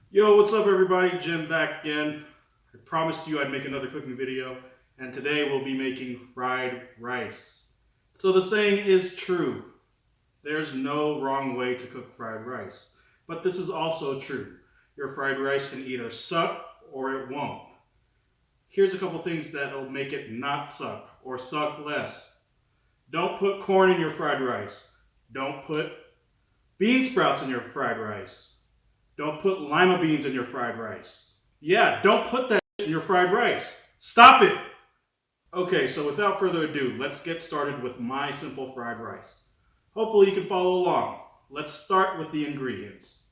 Yo, what's up everybody? Jim back again. I promised you I'd make another cooking video, and today we'll be making fried rice. So the saying is true. There's no wrong way to cook fried rice. But this is also true. Your fried rice can either suck or it won't. Here's a couple things that'll make it not suck or suck less. Don't put corn in your fried rice. Don't put bean sprouts in your fried rice. Don't put lima beans in your fried rice. Yeah, don't put that in your fried rice. Stop it! Okay, so without further ado, let's get started with my simple fried rice. Hopefully you can follow along. Let's start with the ingredients.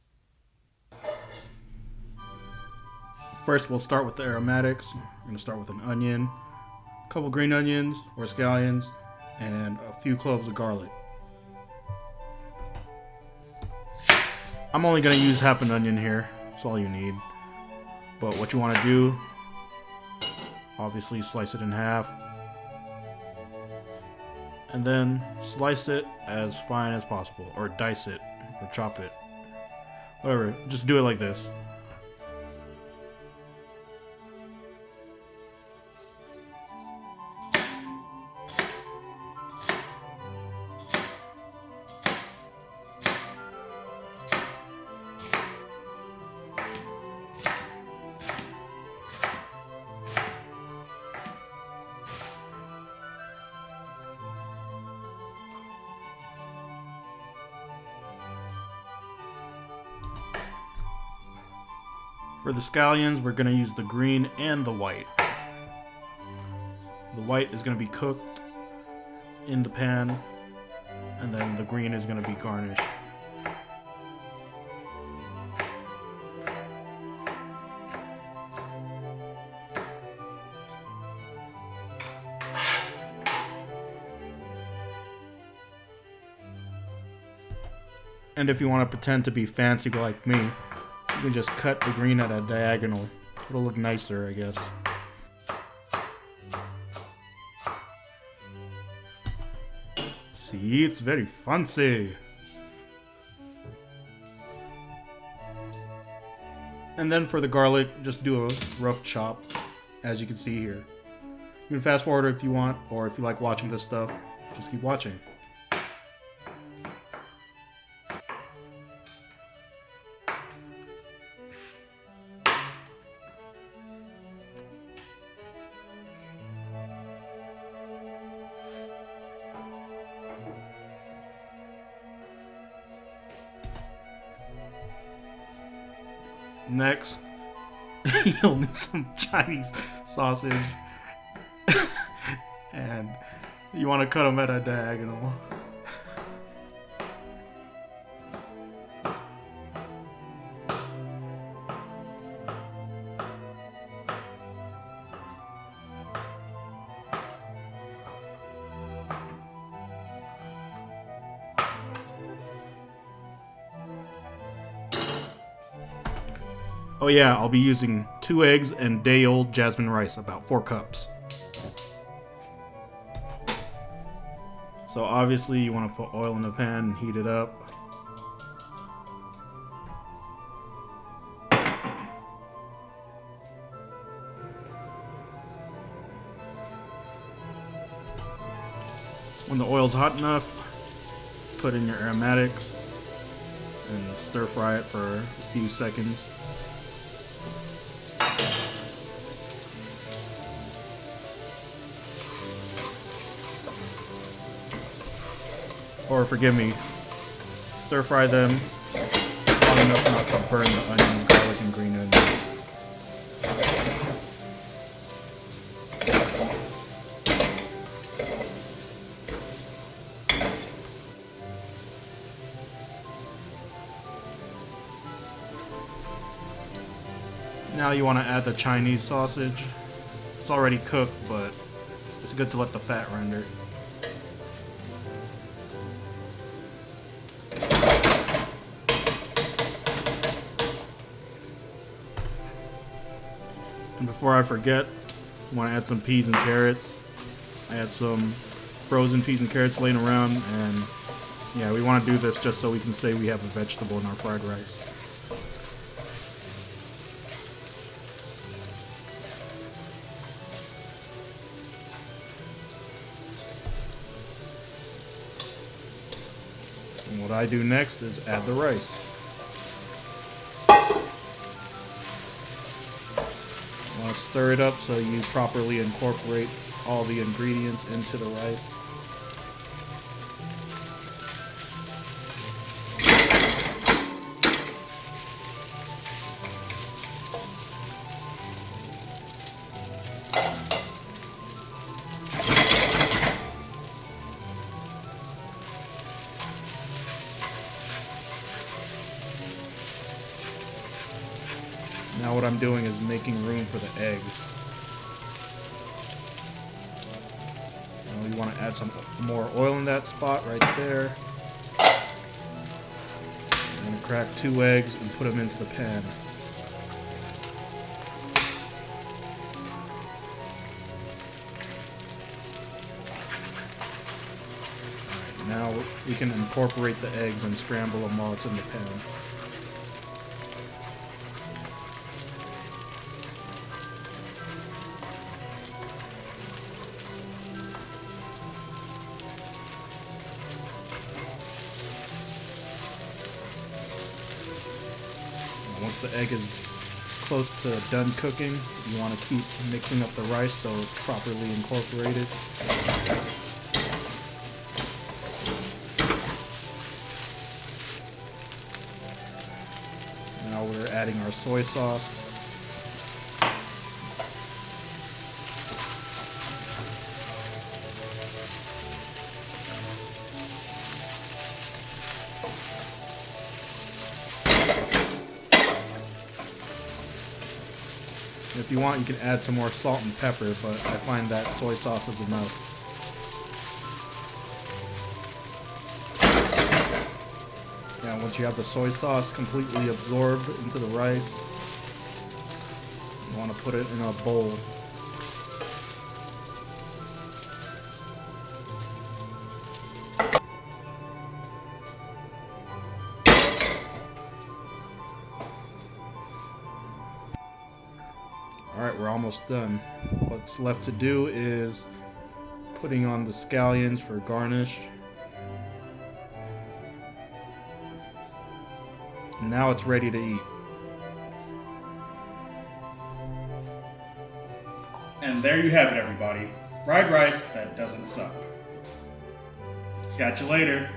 First, we'll start with the aromatics. We're going to start with an onion, a couple green onions or scallions, and a few cloves of garlic. I'm only going to use half an onion here. That's all you need. But what you want to do, obviously slice it in half. And then slice it as fine as possible. Or dice it. Or chop it. Whatever. Just do it like this. For the scallions, we're going to use the green and the white. The white is going to be cooked in the pan, and then the green is going to be garnished. And if you want to pretend to be fancy like me, you can just cut the green at a diagonal. It'll look nicer, I guess. See, it's very fancy. And then for the garlic, just do a rough chop, as you can see here. You can fast forward if you want, or if you like watching this stuff, just keep watching. Next, you'll need some Chinese sausage, and you want to cut them at a diagonal. Oh yeah, I'll be using 2 eggs and day-old jasmine rice, about 4 cups. So obviously you want to put oil in the pan and heat it up. When the oil's hot enough, put in your aromatics and stir fry it for a few seconds. Or forgive me, stir fry them long enough not to burn the onion, garlic, and green onion. Now you want to add the Chinese sausage. It's already cooked, but it's good to let the fat render. And before I forget, I want to add some peas and carrots. I had some frozen peas and carrots laying around, and yeah, we want to do this just so we can say we have a vegetable in our fried rice. I do next is add the rice. You want to stir it up so you properly incorporate all the ingredients into the rice. Now what I'm doing is making room for the eggs. Now you want to add some more oil in that spot right there. I'm going to crack 2 eggs and put them into the pan. Alright, now we can incorporate the eggs and scramble them while it's in the pan. Once the egg is close to done cooking, you want to keep mixing up the rice so it's properly incorporated. Now we're adding our soy sauce. If you want, you can add some more salt and pepper, but I find that soy sauce is enough. Now, once you have the soy sauce completely absorbed into the rice, you want to put it in a bowl. Alright, we're almost done. What's left to do is putting on the scallions for garnish. And now it's ready to eat. And there you have it, everybody. Fried rice that doesn't suck. Catch you later.